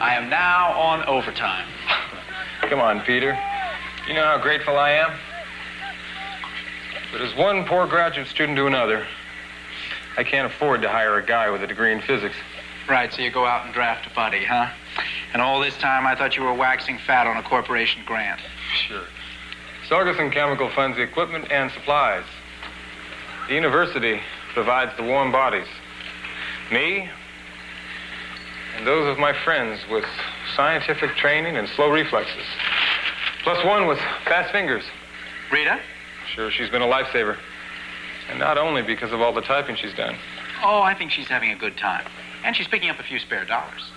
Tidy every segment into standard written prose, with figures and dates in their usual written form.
I am now on overtime. Come on, Peter. You know how grateful I am? But as one poor graduate student to another, I can't afford to hire a guy with a degree in physics. Right, so you go out and draft a buddy, huh? And all this time I thought you were waxing fat on a corporation grant. Sure. Sorgerson Chemical funds the equipment and supplies. The university provides the warm bodies. Me and those of my friends with scientific training and slow reflexes. Plus one with fast fingers. Rita? Sure, she's been a lifesaver. And not only because of all the typing she's done. Oh, I think she's having a good time. And she's picking up a few spare dollars.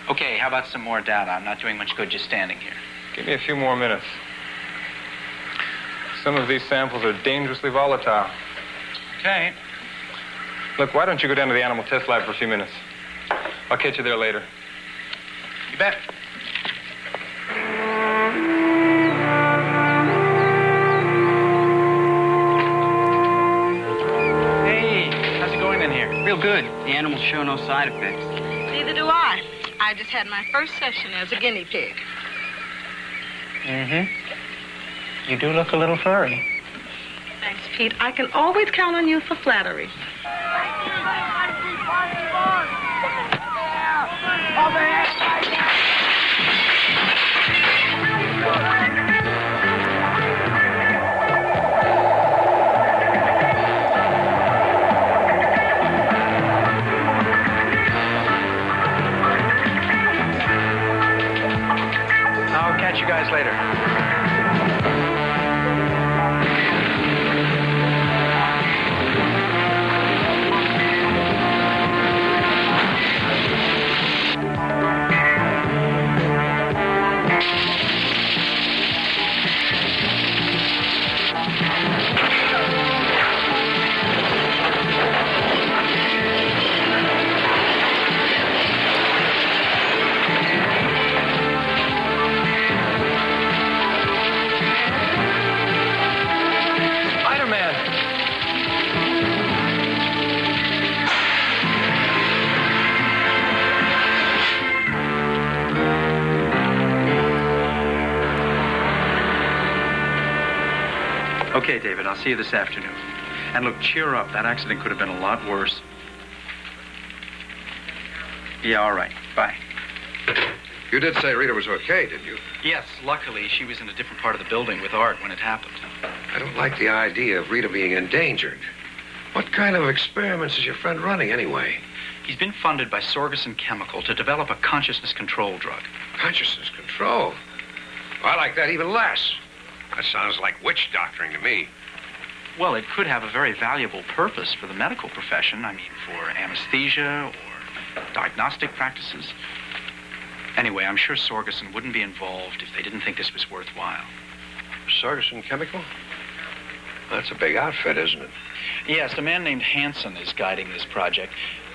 Okay, how about some more data? I'm not doing much good just standing here. Give me a few more minutes. Some of these samples are dangerously volatile. Okay. Look, why don't you go down to the animal test lab for a few minutes? I'll catch you there later. You bet. Hey, how's it going in here? Real good. The animals show no side effects. Neither do I. I just had my first session as a guinea pig. Mm-hmm. You do look a little furry. Thanks, Pete. I can always count on you for flattery. I'll catch you guys later. Okay, David, I'll see you this afternoon. And look, cheer up. That accident could have been a lot worse. Yeah, all right. Bye. You did say Rita was okay, didn't you? Yes, luckily, she was in a different part of the building with Art when it happened. I don't like the idea of Rita being endangered. What kind of experiments is your friend running, anyway? He's been funded by Sorgerson Chemical to develop a consciousness control drug. Consciousness control? Well, I like that even less. That sounds like witch doctoring to me. Well, it could have a very valuable purpose for the medical profession. I mean, for anesthesia or diagnostic practices. Anyway, I'm sure Sorgerson wouldn't be involved if they didn't think this was worthwhile. Sorgerson Chemical? That's a big outfit, isn't it? Yes, a man named Hanson is guiding this project.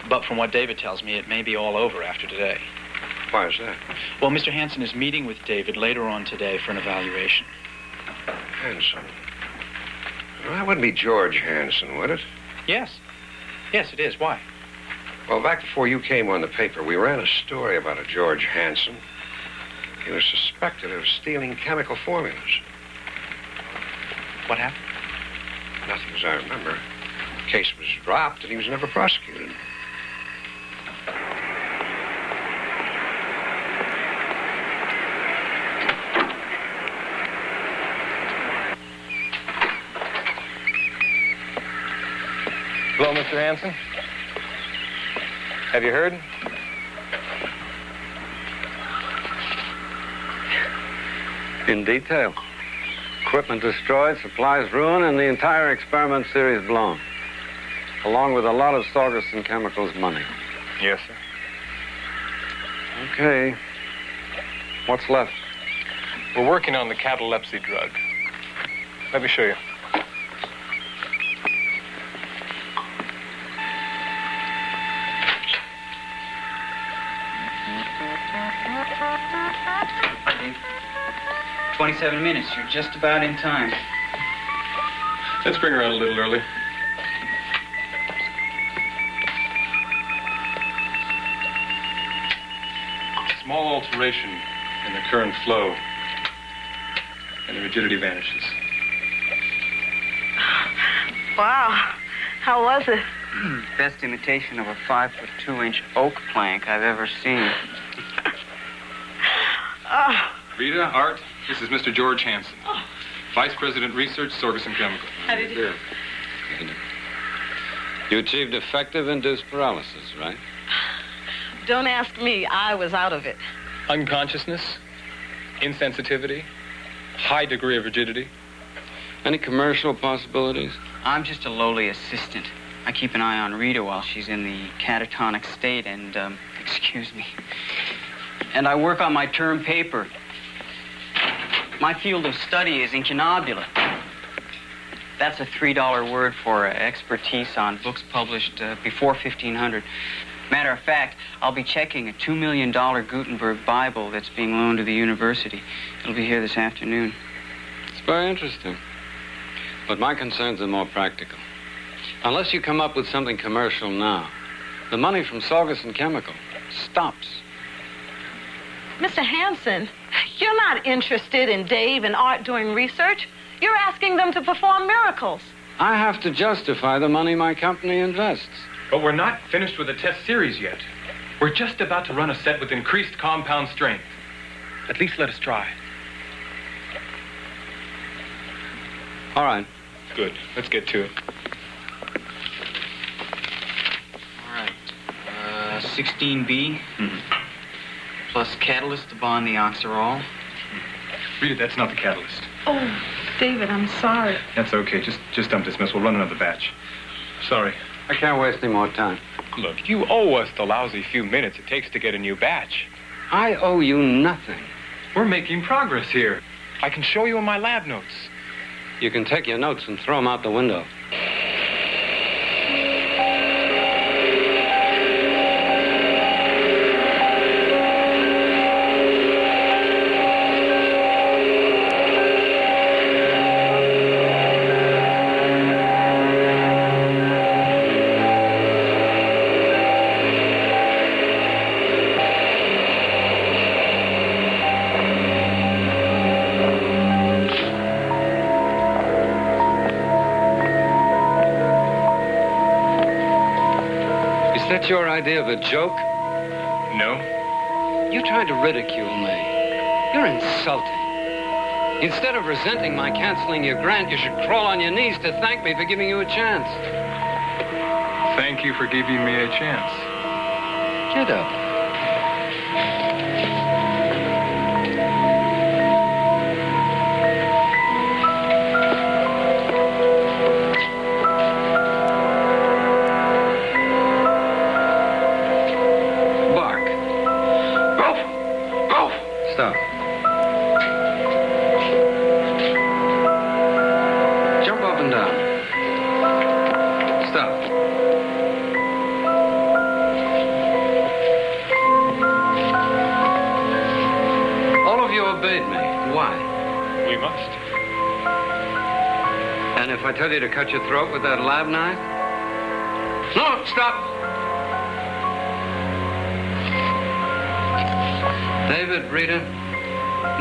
But from what David tells me, it may be all over after today. Why is that? Well, Mr. Hanson is meeting with David later on today for an evaluation. Hanson. Well, that wouldn't be George Hanson, would it? Yes. Yes, it is. Why? Well, back before you came on the paper, we ran a story about a George Hanson. He was suspected of stealing chemical formulas. What happened? Nothing as I remember. The case was dropped and he was never prosecuted. Hello, Mr. Hanson. Have you heard? In detail. Equipment destroyed, supplies ruined, and the entire experiment series blown. Along with a lot of Sorgerson Chemicals money. Yes, sir. Okay. What's left? We're working on the catalepsy drug. Let me show you. Hi, Dave. 27 minutes. You're just about in time. Let's bring her out a little early. small alteration in the current flow, and the rigidity vanishes. Wow. How was it? Best imitation of a 5'2" oak plank I've ever seen. Oh, Rita, Art, this is Mr. George Hansen, Vice President Research, Sorgerson Chemical. how did you... You achieved effective induced paralysis, right? Don't ask me. I was out of it. Unconsciousness, insensitivity, high degree of rigidity. Any commercial possibilities? I'm just a lowly assistant. I keep an eye on Rita while she's in the catatonic state and, excuse me. And I work on my term paper. My field of study is incunabula. That's a $3 word for expertise on books published before 1500. Matter of fact, I'll be checking a $2 million Gutenberg Bible that's being loaned to the university. It'll be here this afternoon. It's very interesting. But my concerns are more practical. Unless you come up with something commercial now, the money from Sorgerson Chemical stops. Mr. Hansen, you're not interested in Dave and Art doing research. You're asking them to perform miracles. I have to justify the money my company invests. But we're not finished with the test series yet. We're just about to run a set with increased compound strength. At least let us try. All right. Good. Let's get to it. All right. 16B, plus catalyst to bond the oxyrol. Rita, that's not the catalyst. Oh, David, I'm sorry. That's okay. Just dump this mess. We'll run another batch. Sorry. I can't waste any more time. Look, you owe us the lousy few minutes it takes to get a new batch. I owe you nothing. We're making progress here. I can show you in my lab notes. You can take your notes and throw them out the window. Is that your idea of a joke? No? You tried to ridicule me. You're insulting. Instead of resenting my canceling your grant, you should crawl on your knees to thank me for giving you a chance. Thank you for giving me a chance. Get up. Bark. Stop. Jump up and down. Stop. All of you obeyed me. Why? We must. And if I tell you to cut your throat with that lab knife? No, stop. David, Rita,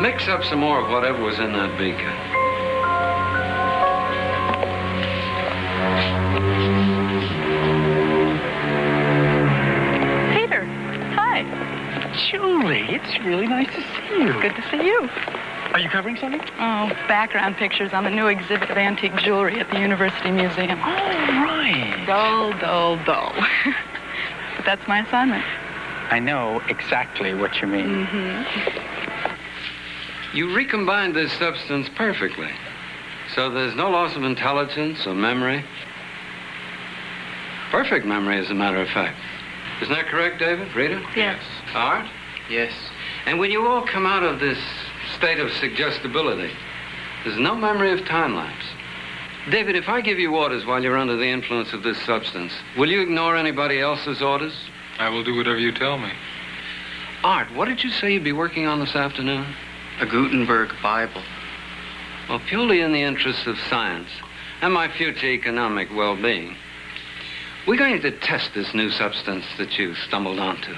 mix up some more of whatever was in that beaker. Peter, hi. Julie, it's really nice to see you. Good to see you. Are you covering something? Oh, background pictures on the new exhibit of antique jewelry at the University Museum. All right. Dull. But that's my assignment. I know exactly what you mean. You recombined this substance perfectly. So there's no loss of intelligence or memory. Perfect memory, as a matter of fact. Isn't that correct, David? Rita? Yes. Art? Yes. And when you all come out of this state of suggestibility, there's no memory of time lapse. David, if I give you orders while you're under the influence of this substance, will you ignore anybody else's orders? I will do whatever you tell me. Art, what did you say you'd be working on this afternoon? A Gutenberg Bible. Well, purely in the interests of science and my future economic well-being, we're going to test this new substance that you stumbled onto.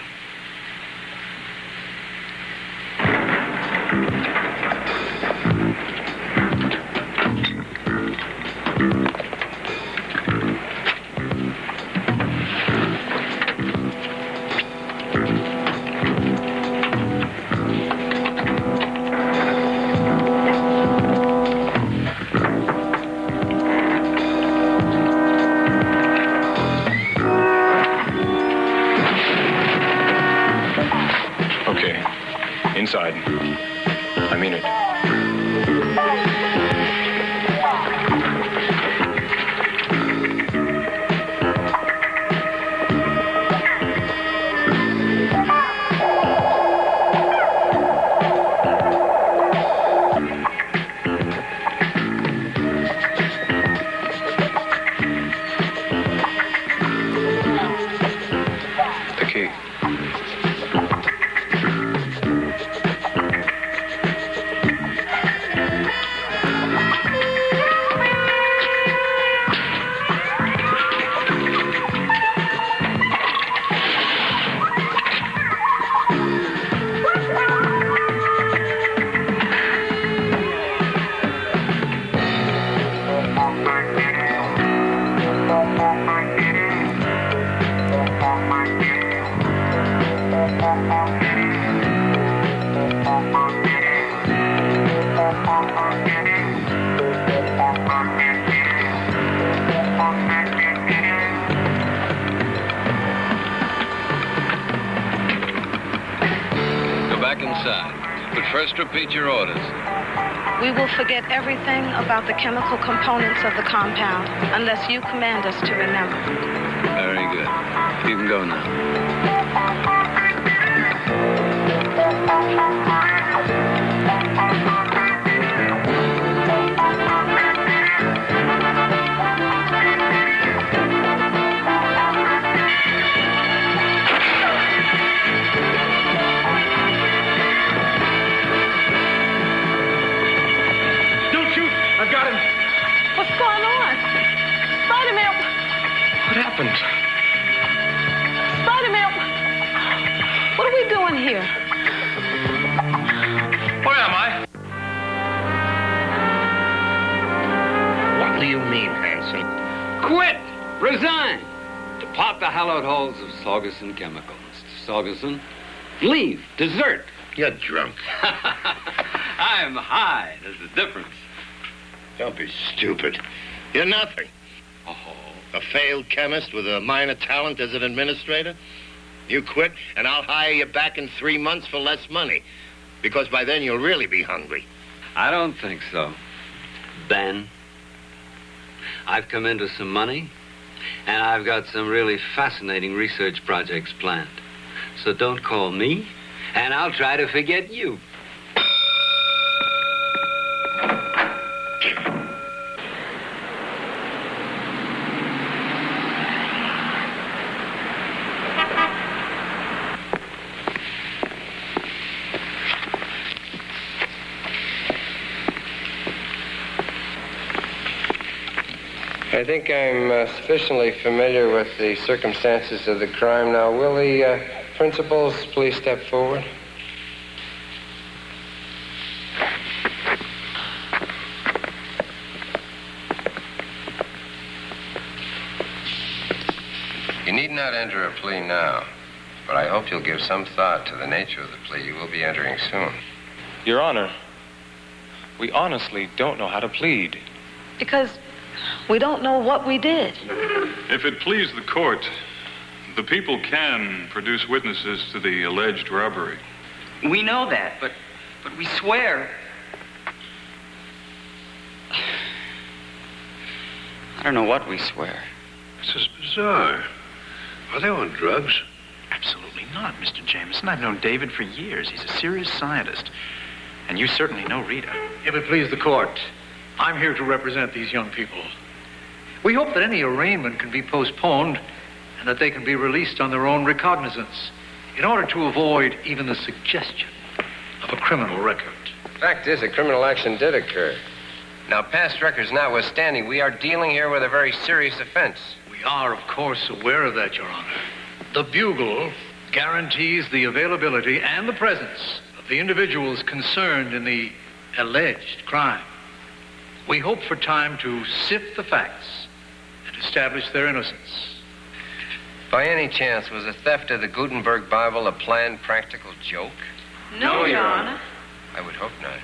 Okay. Inside. I mean it. The key. Go back inside. But first repeat your orders. We will forget everything about the chemical components of the compound unless you command us to remember. Very good. You can go now. Don't shoot! I've got him! What's going on? Spider-Man! What happened? Spider-Man! What are we doing here? Where am I? What do you mean, Hanson? Quit! Resign! Depart the hallowed halls of Saugerson Chemical, Mr. Saugerson. Leave. Desert. You're drunk. I'm high. There's a difference. Don't be stupid. You're nothing. Oh. A failed chemist with a minor talent as an administrator? You quit, and I'll hire you back in 3 months for less money. Because by then you'll really be hungry. I don't think so. Ben, I've come into some money, and I've got some really fascinating research projects planned. So don't call me, and I'll try to forget you. I think I'm sufficiently familiar with the circumstances of the crime now. Will the principals please step forward? You need not enter a plea now, but I hope you'll give some thought to the nature of the plea you will be entering soon. Your Honor, we honestly don't know how to plead. Because we don't know what we did. If it please the court, the people can produce witnesses to the alleged robbery. We know that, but we swear. I don't know what we swear. This is bizarre. Are they on drugs? Absolutely not, Mr. Jameson. I've known David for years. He's a serious scientist. And you certainly know Rita. If it please the court, I'm here to represent these young people. We hope that any arraignment can be postponed and that they can be released on their own recognizance in order to avoid even the suggestion of a criminal record. Fact is, a criminal action did occur. Now, past records notwithstanding, we are dealing here with a very serious offense. We are, of course, aware of that, Your Honor. The Bugle guarantees the availability and the presence of the individuals concerned in the alleged crime. We hope for time to sift the facts and establish their innocence. By any chance, was the theft of the Gutenberg Bible a planned practical joke? No, Your Honor. I would hope not.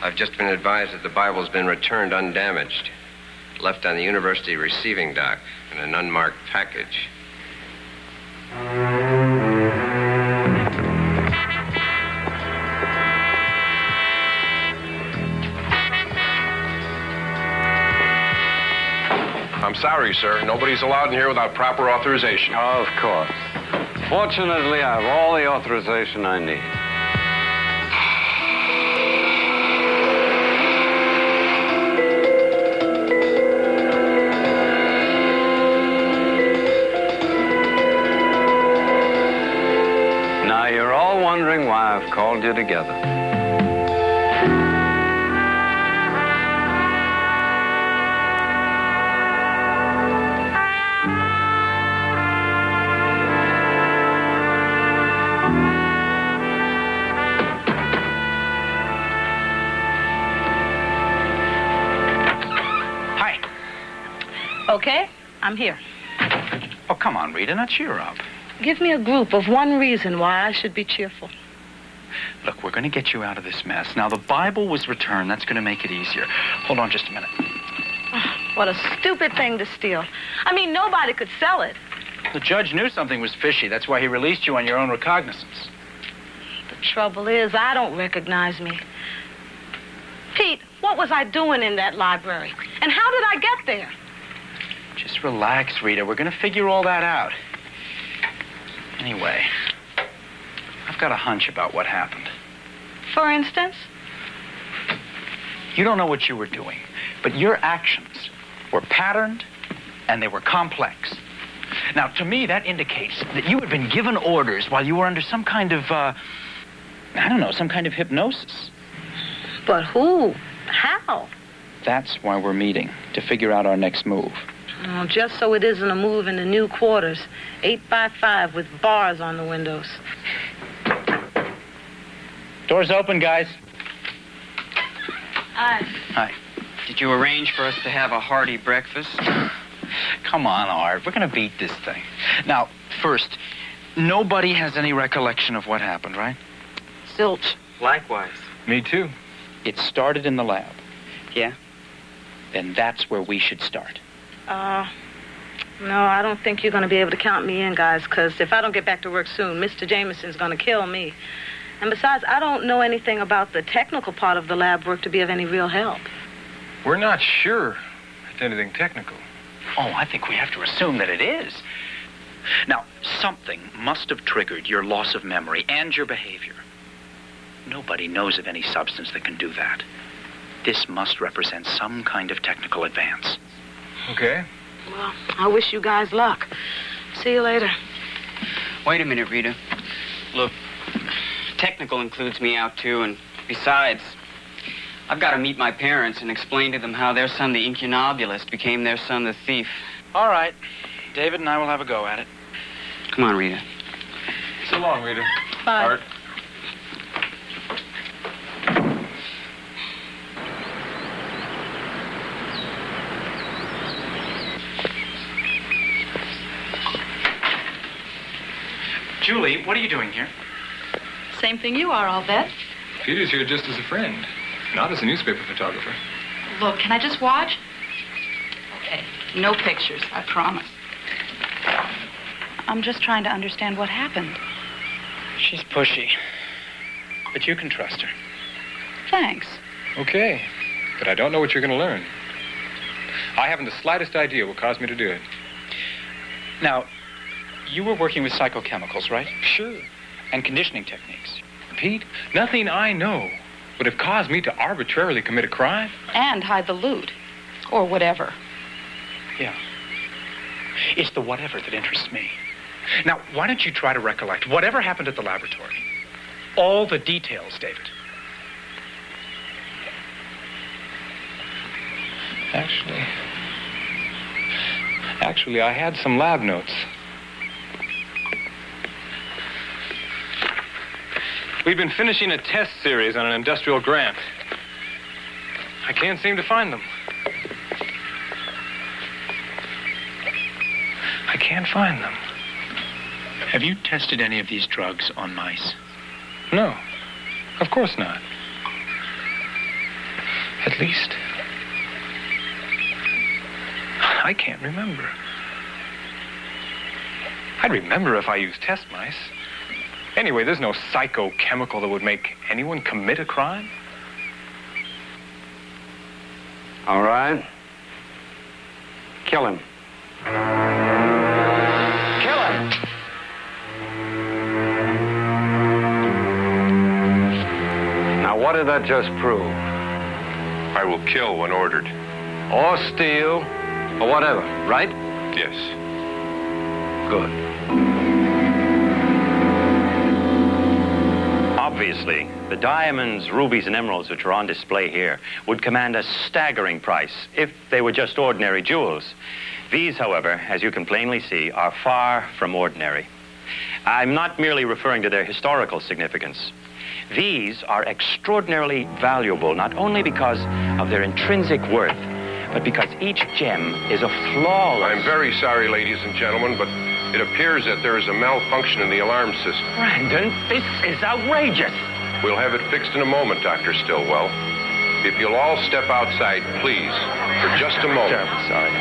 I've just been advised that the Bible's been returned undamaged, left on the university receiving dock in an unmarked package. I'm sorry, sir. Nobody's allowed in here without proper authorization. Of course. Fortunately, I have all the authorization I need. Now, you're all wondering why I've called you together. Okay, I'm here. Oh, come on, Rita, now cheer up. Give me a group of one reason why I should be cheerful. Look, we're going to get you out of this mess. Now, the Bible was returned. That's going to make it easier. Hold on just a minute. What a stupid thing to steal. I mean, nobody could sell it. The judge knew something was fishy. That's why he released you on your own recognizance. The trouble is, I don't recognize me. Pete, what was I doing in that library? And how did I get there? Just relax, Rita. We're going to figure all that out. Anyway, I've got a hunch about what happened. For instance? You don't know what you were doing, but your actions were patterned and they were complex. Now, to me, that indicates that you had been given orders while you were under some kind of, some kind of hypnosis. But who? How? That's why we're meeting, to figure out our next move. Oh, just so it isn't a move in the new quarters. 8x5 with bars on the windows. Doors open, guys. Hi. Hi. Did you arrange for us to have a hearty breakfast? Come on, Art. We're going to beat this thing. Now, first, nobody has any recollection of what happened, right? Zilch. Likewise. Me too. It started in the lab. Yeah? Then that's where we should start. No, I don't think you're going to be able to count me in, guys, because if I don't get back to work soon, Mr. Jameson's going to kill me. And besides, I don't know anything about the technical part of the lab work to be of any real help. We're not sure it's anything technical. Oh, I think we have to assume that it is. Now, something must have triggered your loss of memory and your behavior. Nobody knows of any substance that can do that. This must represent some kind of technical advance. Okay. Well, I wish you guys luck. See you later. Wait a minute, Rita. Look, technical includes me out, too, and besides, I've got to meet my parents and explain to them how their son, the incunabulist, became their son, the thief. All right. David and I will have a go at it. Come on, Rita. So long, Rita. Bye. Art. Julie, what are you doing here? Same thing you are, I'll bet. Peter's here just as a friend, not as a newspaper photographer. Look, can I just watch? Okay, no pictures, I promise. I'm just trying to understand what happened. She's pushy, but you can trust her. Thanks. Okay, but I don't know what you're going to learn. I haven't the slightest idea what caused me to do it. Now, you were working with psychochemicals, right? Sure. And conditioning techniques. Pete, nothing I know would have caused me to arbitrarily commit a crime. And hide the loot. Or whatever. Yeah. It's the whatever that interests me. Now, why don't you try to recollect whatever happened at the laboratory? All the details, David. Actually, I had some lab notes. We've been finishing a test series on an industrial grant. I can't seem to find them. I can't find them. Have you tested any of these drugs on mice? No, of course not. At least, I can't remember. I'd remember if I used test mice. Anyway, there's no psychochemical that would make anyone commit a crime. All right. Kill him. Kill him! Now, what did that just prove? I will kill when ordered. Or steal, or whatever, right? Yes. Good. Obviously, the diamonds, rubies, and emeralds which are on display here would command a staggering price if they were just ordinary jewels. These, however, as you can plainly see, are far from ordinary. I'm not merely referring to their historical significance. These are extraordinarily valuable, not only because of their intrinsic worth, but because each gem is a flawless... I'm very sorry, ladies and gentlemen, but it appears that there is a malfunction in the alarm system. Brandon, this is outrageous. We'll have it fixed in a moment, Dr. Stillwell. If you'll all step outside, please, for just a moment. Terribly sorry.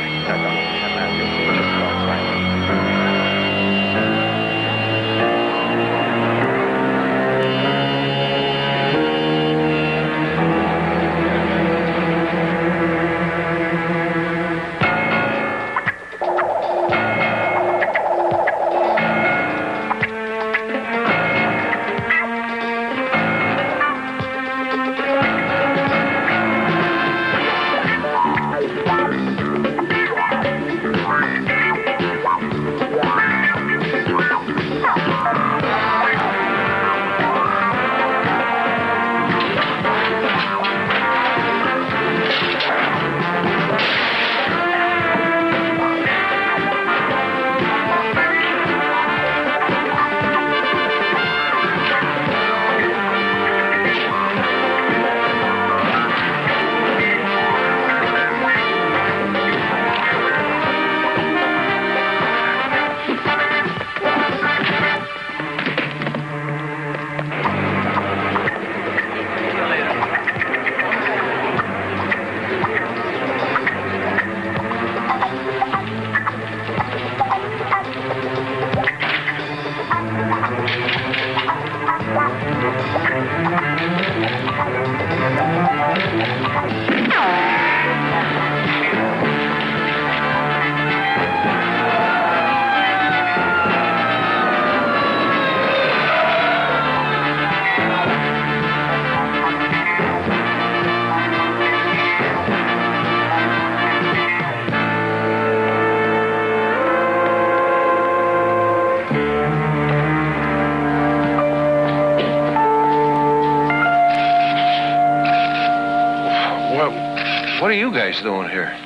What are you guys doing here?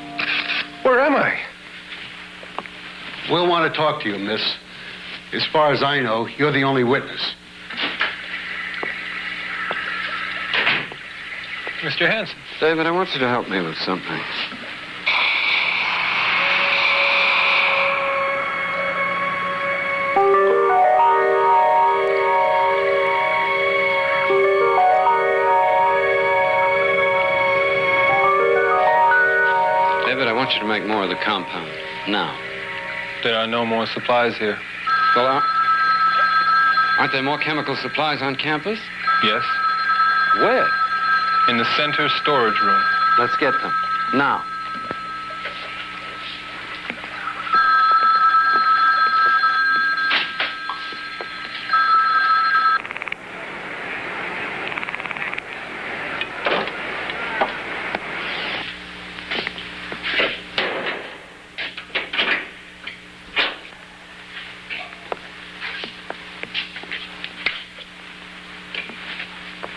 Where am I? We'll want to talk to you, miss. As far as I know, you're the only witness. Mr. Hanson. David, I want you to help me with something. David, I want you to make more of the compound. Now. There are no more supplies here. Well, aren't there more chemical supplies on campus? Yes. Where? In the center storage room. Let's get them. Now.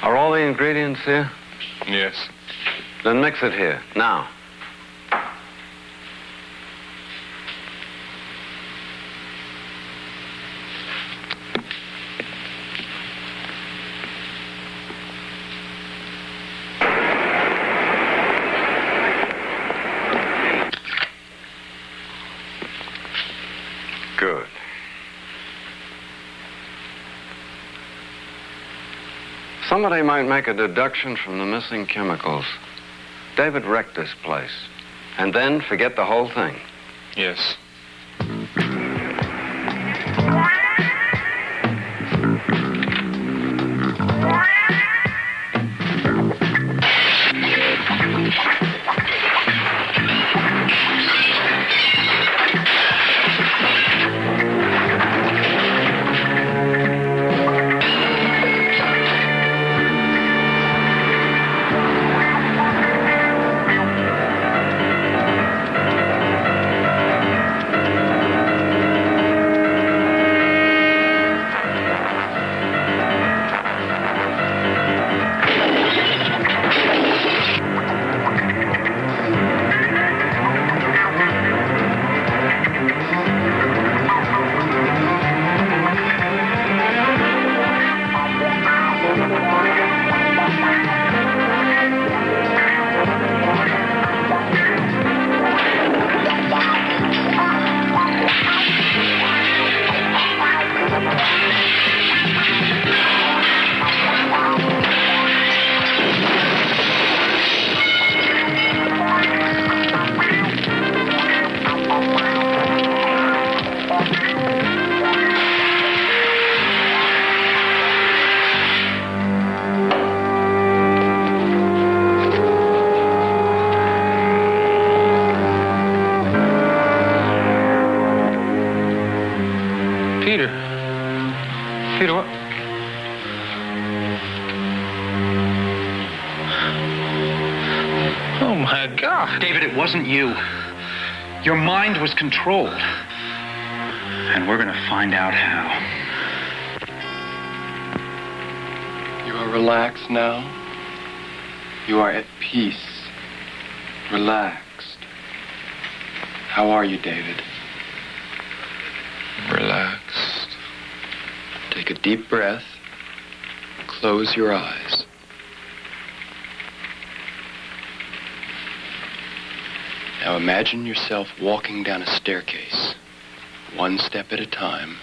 Are all the ingredients here? Yes. Then mix it here, now. Good. Somebody might make a deduction from the missing chemicals. David wrecked this place, and then forget the whole thing. Yes. David, it wasn't you. Your mind was controlled. And we're gonna find out how. You are relaxed now. You are at peace. Relaxed. How are you, David? Relaxed. Take a deep breath. Close your eyes. Now imagine yourself walking down a staircase, one step at a time.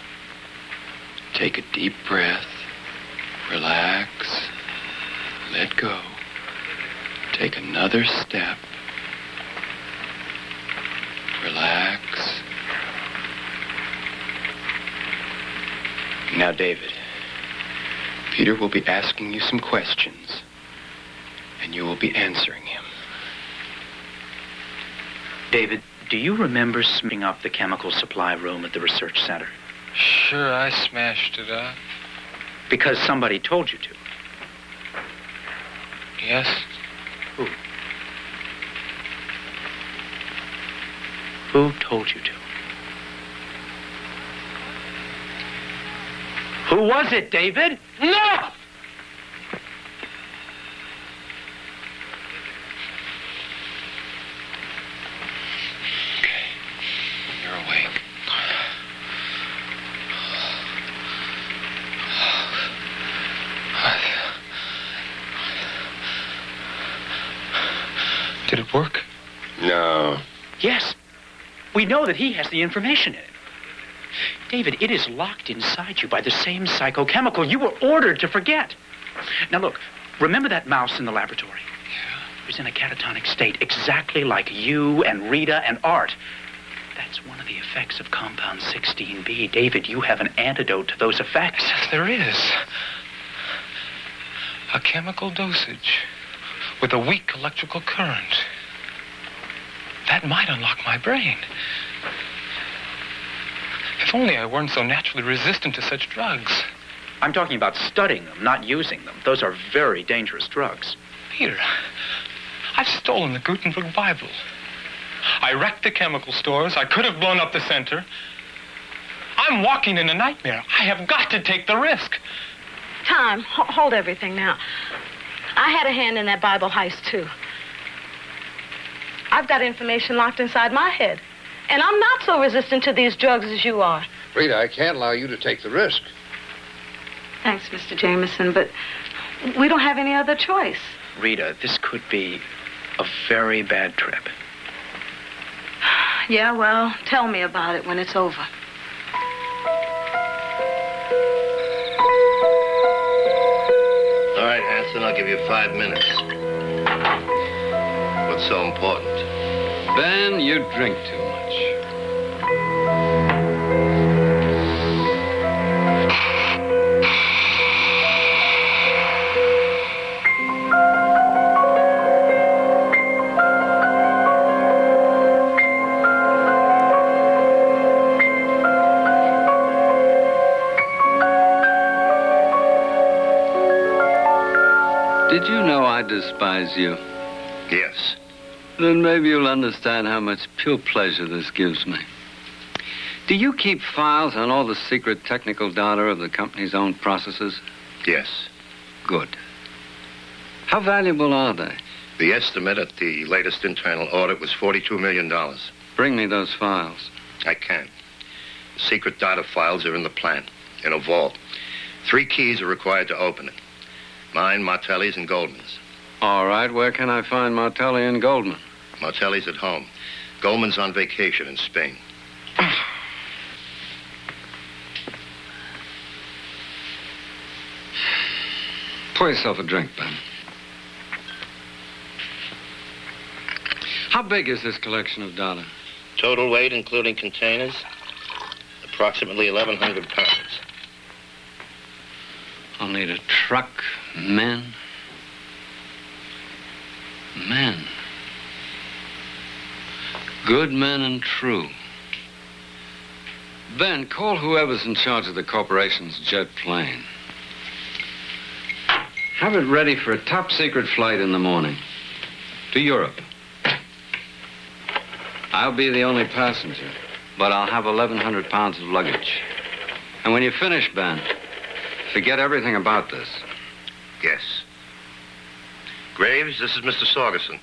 Take a deep breath. Relax. Let go. Take another step. Relax. Now, David, Peter will be asking you some questions, and you will be answering him. David, do you remember smashing up the chemical supply room at the research center? Sure, I smashed it up. Because somebody told you to. Yes? Who? Who told you to? Who was it, David? No! You're awake. Did it work? No. Yes. We know that he has the information in it. David, it is locked inside you by the same psychochemical you were ordered to forget. Now look, remember that mouse in the laboratory? Yeah. It was in a catatonic state, exactly like you and Rita and Art. That's one of the effects of compound 16B. David, you have an antidote to those effects. Yes, there is. A chemical dosage with a weak electrical current. That might unlock my brain. If only I weren't so naturally resistant to such drugs. I'm talking about studying them, not using them. Those are very dangerous drugs. Peter, I've stolen the Gutenberg Bible. I wrecked the chemical stores. I could have blown up the center. I'm walking in a nightmare. I have got to take the risk. Time. Hold everything now. I had a hand in that Bible heist, too. I've got information locked inside my head. And I'm not so resistant to these drugs as you are. Rita, I can't allow you to take the risk. Thanks, Mr. Jameson, but we don't have any other choice. Rita, this could be a very bad trip. Yeah, well, tell me about it when it's over. All right, Hanson, I'll give you 5 minutes. What's so important? Ben, you drink too much. Did you know I despise you? Yes. Then maybe you'll understand how much pure pleasure this gives me. Do you keep files on all the secret technical data of the company's own processes? Yes. Good. How valuable are they? The estimate at the latest internal audit was $42 million. Bring me those files. I can. The secret data files are in the plant, in a vault. 3 keys are required to open it. Mine, Martelli's, and Goldman's. All right, where can I find Martelli and Goldman? Martelli's at home. Goldman's on vacation in Spain. Pour yourself a drink, Ben. How big is this collection of data? Total weight, including containers, approximately 1,100 pounds. I'll need a truck, men. Men. Good men and true. Ben, call whoever's in charge of the corporation's jet plane. Have it ready for a top-secret flight in the morning. To Europe. I'll be the only passenger, but I'll have 1,100 pounds of luggage. And when you finish, Ben, forget everything about this. Yes. Graves, this is Mr. Sorgerson.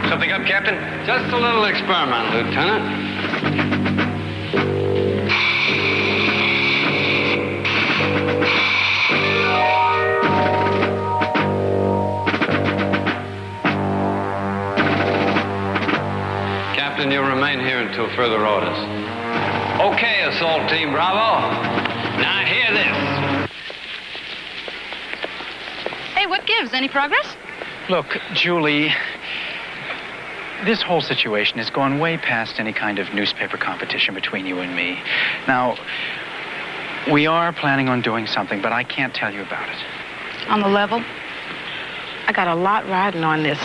Something up, Captain? Just a little experiment, Lieutenant. Captain, you'll remain here until further orders. Okay, Assault Team Bravo. Now hear this. Hey, what gives? Any progress? Look, Julie, this whole situation has gone way past any kind of newspaper competition between you and me. Now, we are planning on doing something, but I can't tell you about it. On the level, I got a lot riding on this.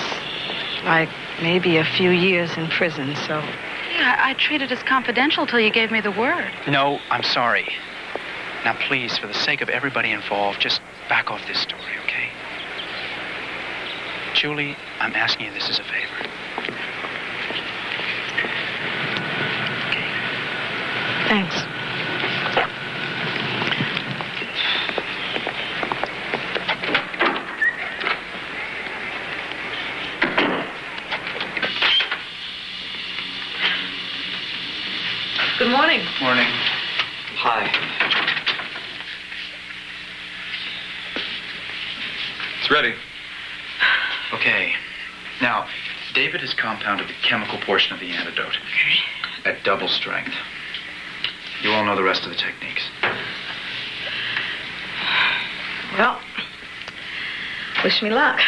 Like maybe a few years in prison, so... Yeah, I treated it as confidential till you gave me the word. No, I'm sorry. Now, please, for the sake of everybody involved, just back off this story, okay? Julie, I'm asking you this as a favor. Thanks. Good morning. Morning. Hi. It's ready. Okay. Now, David has compounded the chemical portion of the antidote at double strength. You all know the rest of the techniques. Well, wish me luck.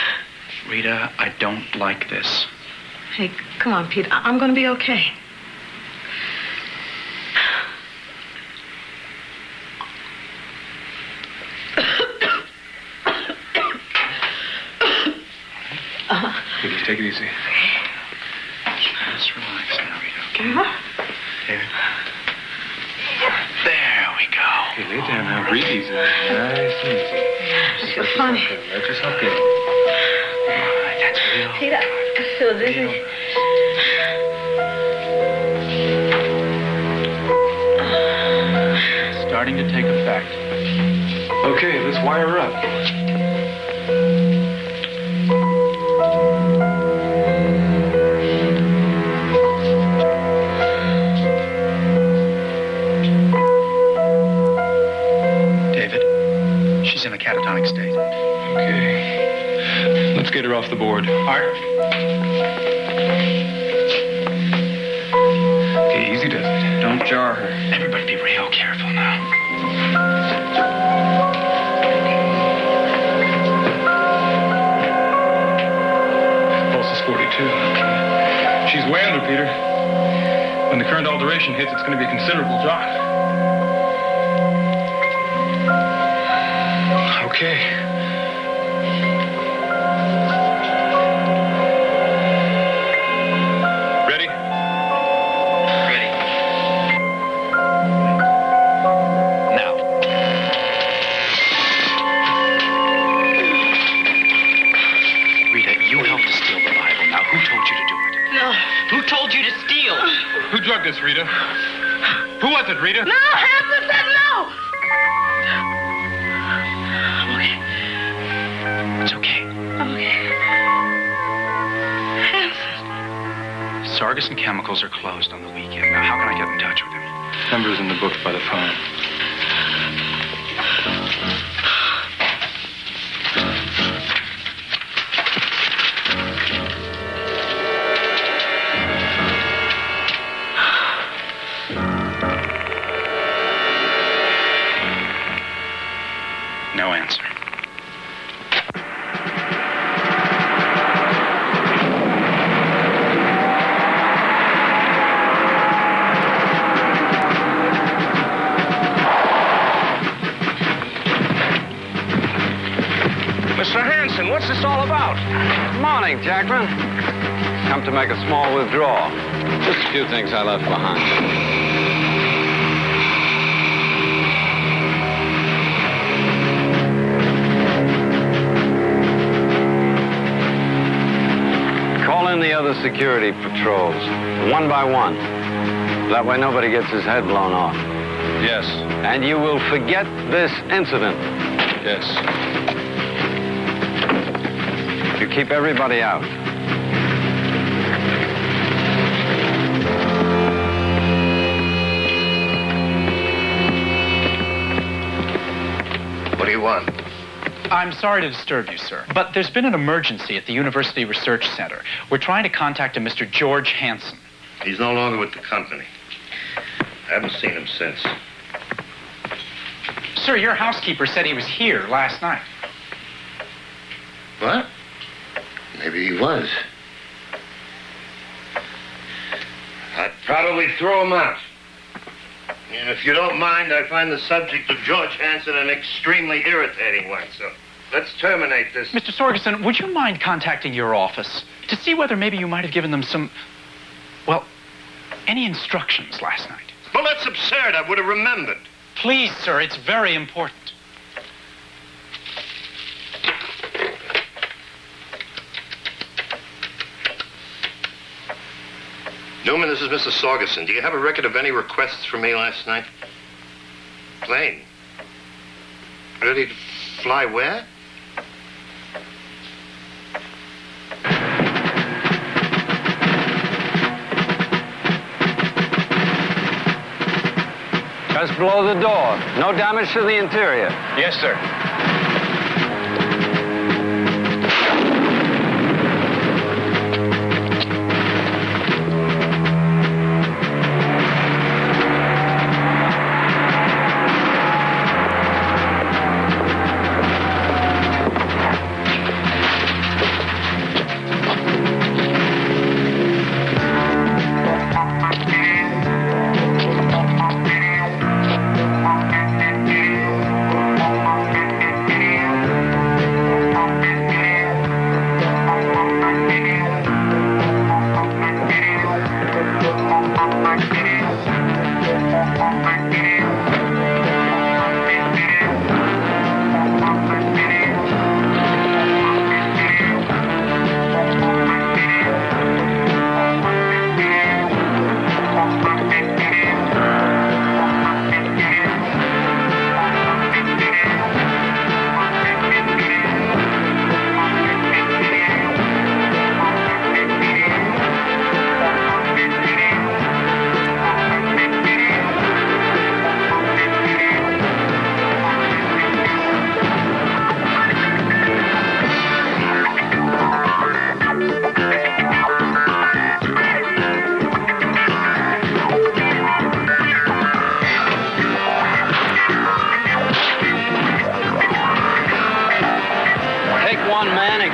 Rita, I don't like this. Hey, come on, Pete. I'm going to be okay. Please, take it easy. Just relax now, Rita, okay? David. There we go. Okay, lay down now. Breathe easy. Nice and easy. I feel funny. Let yourself go. All right, that's real. Pete, I feel dizzy. Starting to take effect. Okay, let's wire her up. She's in a catatonic state. Okay. Let's get her off the board. Art? Okay, easy does it. Don't jar her. Everybody be real careful now. Pulse is 42. Okay. She's way under, Peter. When the current alteration hits, it's going to be a considerable drop. Okay. Ready? Ready. Now. Rita, you helped to steal the Bible. Now, who told you to do it? No. Who told you to steal? Who drugged us, Rita? Who was it, Rita? No, Hampton said no! It's okay. Okay. Sargus and Chemicals are closed on the weekend. Now, how can I get in touch with him? Number's in the book by the phone. No answer. Mr. Hanson, what's this all about? Good morning, Jackman. Come to make a small withdrawal. Just a few things I left behind. other security patrols, one by one. That way nobody gets his head blown off. Yes. And you will forget this incident. Yes. You keep everybody out. What do you want? I'm sorry to disturb you, sir, but there's been an emergency at the University Research Center. We're trying to contact a Mr. George Hansen. He's no longer with the company. I haven't seen him since. Sir, your housekeeper said he was here last night. What? Maybe he was. I'd probably throw him out. And if you don't mind, I find the subject of George Hansen an extremely irritating one, so let's terminate this. Mr. Sorgensen, would you mind contacting your office to see whether maybe you might have given them some, well, any instructions last night? Well, that's absurd. I would have remembered. Please, sir, it's very important. Newman, this is Mr. Sorgensen. Do you have a record of any requests from me last night? Plane. Ready to fly where? Just below the door. No damage to the interior. Yes, sir.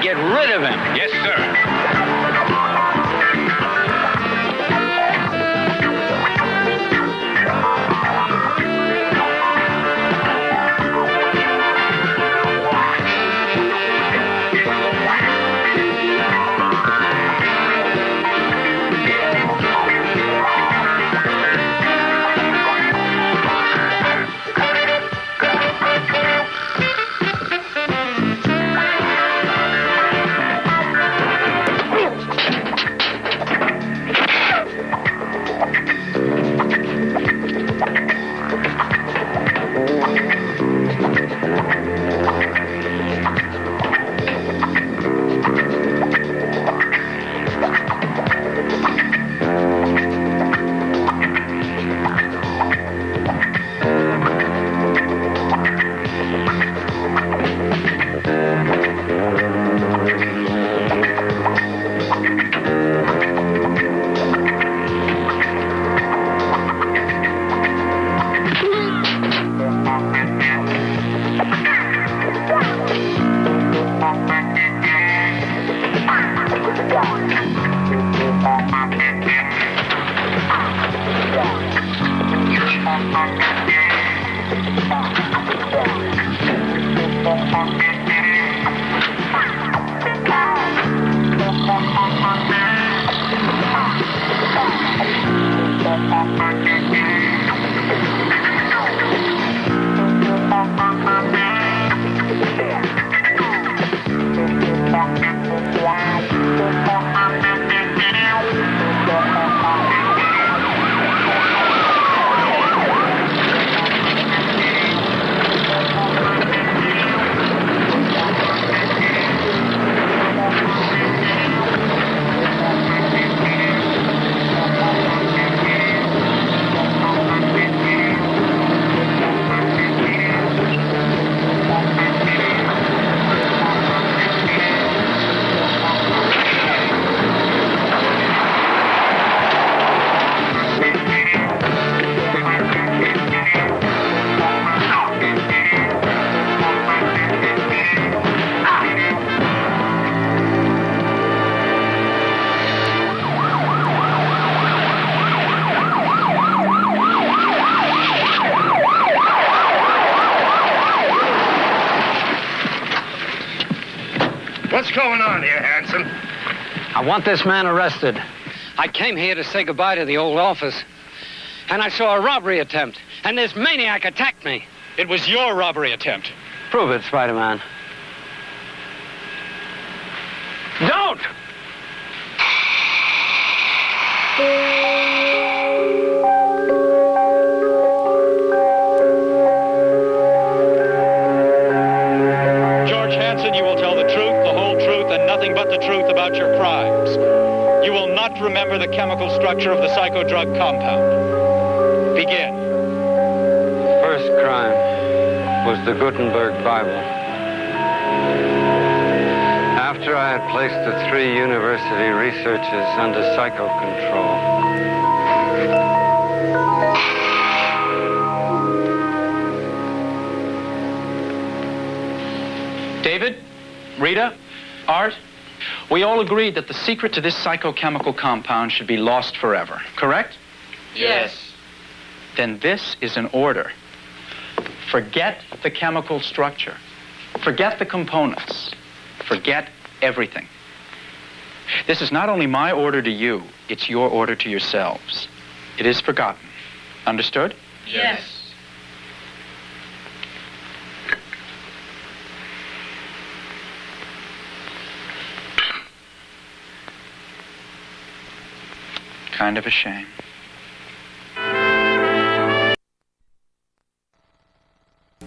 Get rid of him. Yes, sir. What's going on here, Hanson? I want this man arrested. I came here to say goodbye to the old office, and I saw a robbery attempt, and this maniac attacked me. It was your robbery attempt. Prove it, Spider-Man. Don't! George Hanson, you will tell the truth, the whole truth, and nothing but the truth about your crimes. You will not remember the chemical structure of the psychodrug compound. Begin. First crime was the Gutenberg Bible. After I had placed the 3 university researchers under psycho-control, David, Rita, Art, we all agreed that the secret to this psychochemical compound should be lost forever, correct? Yes. Then this is an order. Forget the chemical structure. Forget the components. Forget everything. This is not only my order to you, it's your order to yourselves. It is forgotten. Understood? Yes. Kind of a shame.